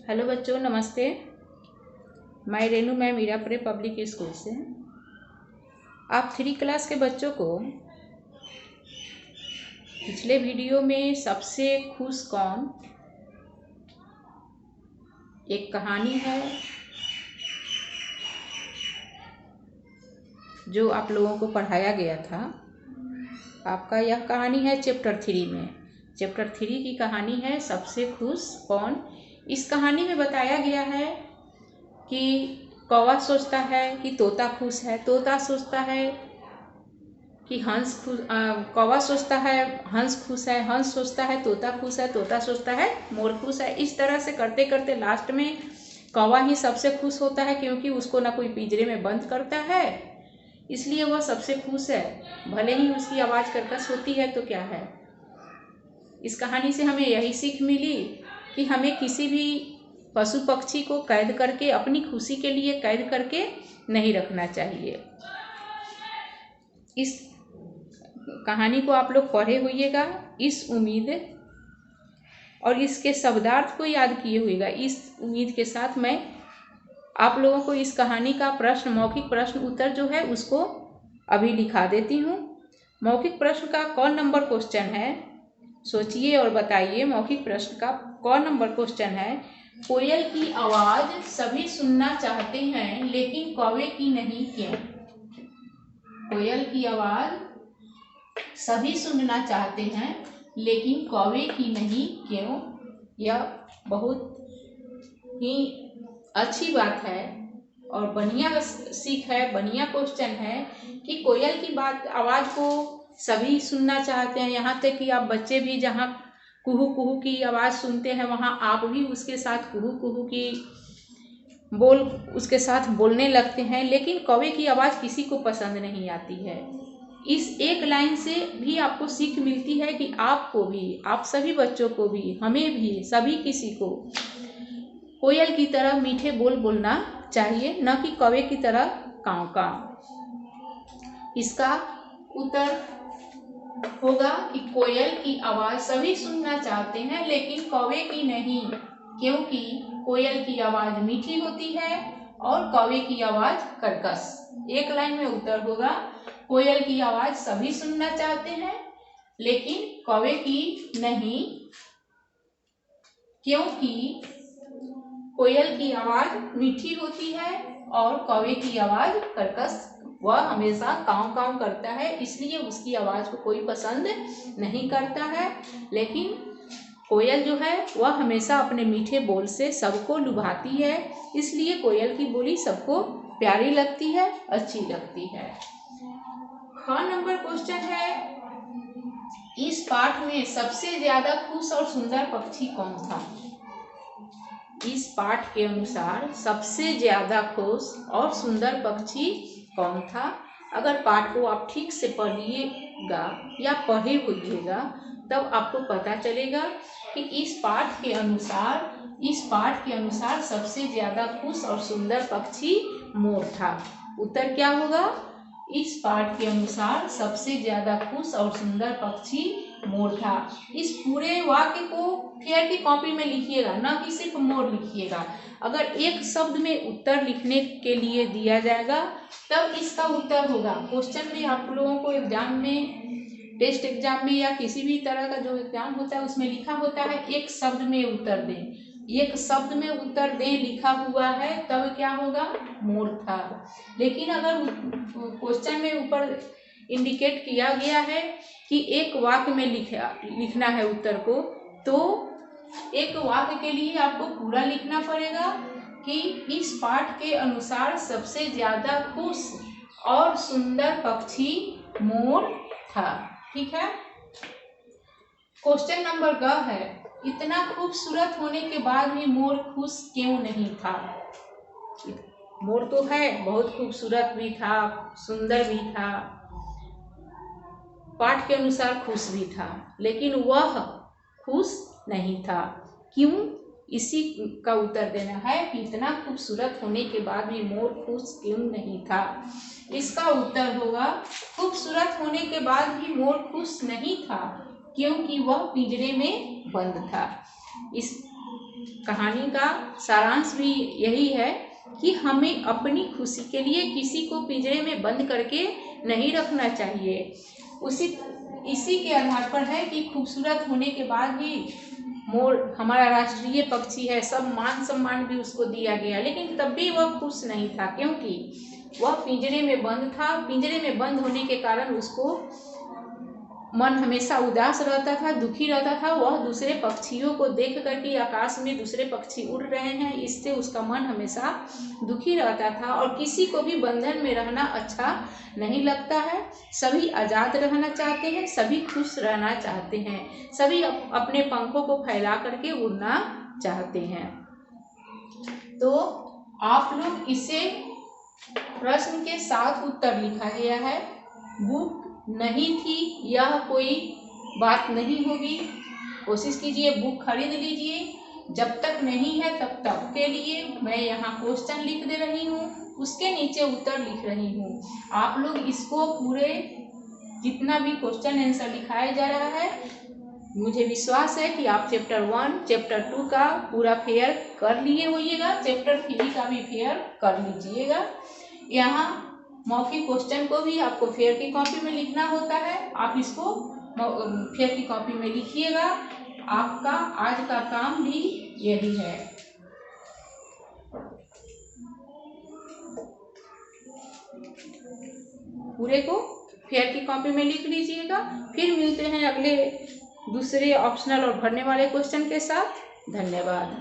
Hello बच्चों, नमस्ते। मैं रेनू मैम मीरापुरे पब्लिक स्कूल से। आप 3 क्लास के बच्चों को पिछले वीडियो में सबसे खुश कौन एक कहानी है जो आप लोगों को पढ़ाया गया था। आपका यह कहानी है चैप्टर 3 में। चैप्टर 3 की कहानी है सबसे खुश कौन। इस कहानी में बताया गया है कि कौवा सोचता है कि तोता खुश है, तोता सोचता है कि हंस खुश, कौवा सोचता है हंस खुश है, हंस सोचता है तोता खुश है, तोता सोचता है मोर खुश है। इस तरह से करते करते लास्ट में कौवा ही सबसे खुश होता है, क्योंकि उसको ना कोई पिंजरे में बंद करता है, इसलिए वह सबसे खुश है। भले ही उसकी आवाज़ कर्कश होती है तो क्या है। इस कहानी से हमें यही सीख मिली कि हमें किसी भी पशु पक्षी को कैद करके, अपनी खुशी के लिए कैद करके नहीं रखना चाहिए। इस कहानी को आप लोग पढ़े होइएगा इस उम्मीद और इसके शब्दार्थ को याद किए होइएगा। इस उम्मीद के साथ मैं आप लोगों को इस कहानी का प्रश्न, मौखिक प्रश्न उत्तर जो है उसको अभी लिखा देती हूँ। मौखिक प्रश्न का कौन नंबर क्वेश्चन है, सोचिए और बताइए। मौखिक प्रश्न का कौन नंबर क्वेश्चन है। कोयल की आवाज़ सभी सुनना चाहते हैं लेकिन कौवे की नहीं, क्यों? कोयल की आवाज़ सभी सुनना चाहते हैं लेकिन कौवे की नहीं, क्यों? यह बहुत ही अच्छी बात है और बढ़िया सीख है, बढ़िया क्वेश्चन है कि कोयल की आवाज़ को सभी सुनना चाहते हैं। यहाँ तक कि आप बच्चे भी जहाँ कुहू कुहू की आवाज़ सुनते हैं वहाँ आप भी उसके साथ कुहू कुहू की उसके साथ बोलने लगते हैं, लेकिन कौवे की आवाज़ किसी को पसंद नहीं आती है। इस एक लाइन से भी आपको सीख मिलती है कि आपको भी, आप सभी बच्चों को भी, हमें भी, सभी किसी को कोयल की तरह मीठे बोल बोलना चाहिए, न कि कौवे की तरह कांव कांव। इसका उत्तर होगा कि कोयल की आवाज़ सभी सुनना चाहते हैं लेकिन कौवे की नहीं, क्योंकि कोयल की आवाज़ मीठी होती है और कौवे की आवाज़ कर्कश। एक लाइन में उत्तर होगा कोयल की आवाज़ सभी सुनना चाहते हैं लेकिन कौवे की नहीं, क्योंकि कोयल की आवाज़ मीठी होती है और कौवे की आवाज़ कर्कश। वह हमेशा कांव कांव करता है, इसलिए उसकी आवाज़ को कोई पसंद नहीं करता है। लेकिन कोयल जो है वह हमेशा अपने मीठे बोल से सबको लुभाती है, इसलिए कोयल की बोली सबको प्यारी लगती है, अच्छी लगती है। ख नंबर क्वेश्चन है, इस पाठ में सबसे ज्यादा खुश और सुंदर पक्षी कौन था? इस पाठ के अनुसार सबसे ज्यादा खुश और सुंदर पक्षी कौन था? अगर पाठ को आप ठीक से पढ़िएगा या पढ़े होइएगा तब आपको पता चलेगा कि इस पाठ के अनुसार सबसे ज्यादा खुश और सुंदर पक्षी मोर था। उत्तर क्या होगा? इस पाठ के अनुसार सबसे ज्यादा खुश और सुंदर पक्षी मोर था। इस पूरे वाक्य को फेयर की कॉपी में लिखिएगा, ना कि सिर्फ मोर लिखिएगा। अगर एक शब्द में उत्तर लिखने के लिए दिया जाएगा तब इसका उत्तर होगा। क्वेश्चन में आप लोगों को एग्जाम में, टेस्ट एग्जाम में या किसी भी तरह का जो एग्जाम होता है उसमें लिखा होता है एक शब्द में उत्तर दें। एक शब्द में उत्तर दें लिखा हुआ है तब क्या होगा? मोर था। लेकिन अगर क्वेश्चन में ऊपर इंडिकेट किया गया है कि एक वाक्य में लिखना है उत्तर को, तो एक वाक्य के लिए आपको पूरा लिखना पड़ेगा कि इस पाठ के अनुसार सबसे ज्यादा खुश और सुंदर पक्षी मोर था। ठीक है। क्वेश्चन नंबर ग है, इतना खूबसूरत होने के बाद भी मोर खुश क्यों नहीं था? मोर तो है, बहुत खूबसूरत भी था, सुंदर भी था, पाठ के अनुसार खुश भी था, लेकिन वह खुश नहीं था। क्यों? इसी का उत्तर देना है कि इतना खूबसूरत होने के बाद भी मोर खुश क्यों नहीं था। इसका उत्तर होगा खूबसूरत होने के बाद भी मोर खुश नहीं था क्योंकि वह पिंजरे में बंद था। कहानी का सारांश भी यही है कि हमें अपनी खुशी के लिए किसी को पिंजरे में बंद करके नहीं रखना चाहिए। इसी के आधार पर है कि खूबसूरत होने के बाद भी मोर हमारा राष्ट्रीय पक्षी है, सब मान सम्मान भी उसको दिया गया, लेकिन तब भी वह खुश नहीं था, क्योंकि वह पिंजरे में बंद था। पिंजरे में बंद होने के कारण उसको मन हमेशा उदास रहता था, दुखी रहता था। वह दूसरे पक्षियों को देख करके आकाश में दूसरे पक्षी उड़ रहे हैं, इससे उसका मन हमेशा दुखी रहता था। और किसी को भी बंधन में रहना अच्छा नहीं लगता है। सभी आज़ाद रहना चाहते हैं, सभी खुश रहना चाहते हैं, सभी अपने पंखों को फैला करके उड़ना चाहते हैं। तो आप लोग इसे प्रश्न के साथ उत्तर लिखा गया है। बुक नहीं थी यह कोई बात नहीं होगी। कोशिश कीजिए, बुक खरीद लीजिए। जब तक नहीं है तब तक के लिए मैं यहाँ क्वेश्चन लिख दे रही हूँ, उसके नीचे उत्तर लिख रही हूँ। आप लोग इसको पूरे जितना भी क्वेश्चन आंसर लिखाया जा रहा है, मुझे विश्वास है कि आप चैप्टर 1 चैप्टर 2 का पूरा फेयर कर लिए होइएगा, चैप्टर 3 का भी फेयर कर लीजिएगा। यहाँ मौखिक क्वेश्चन को भी आपको फेयर की कॉपी में लिखना होता है, आप इसको फेयर की कॉपी में लिखिएगा। आपका आज का काम भी यही है। पूरे को फेयर की कॉपी में लिख लीजिएगा। फिर मिलते हैं अगले दूसरे ऑप्शनल और भरने वाले क्वेश्चन के साथ। धन्यवाद।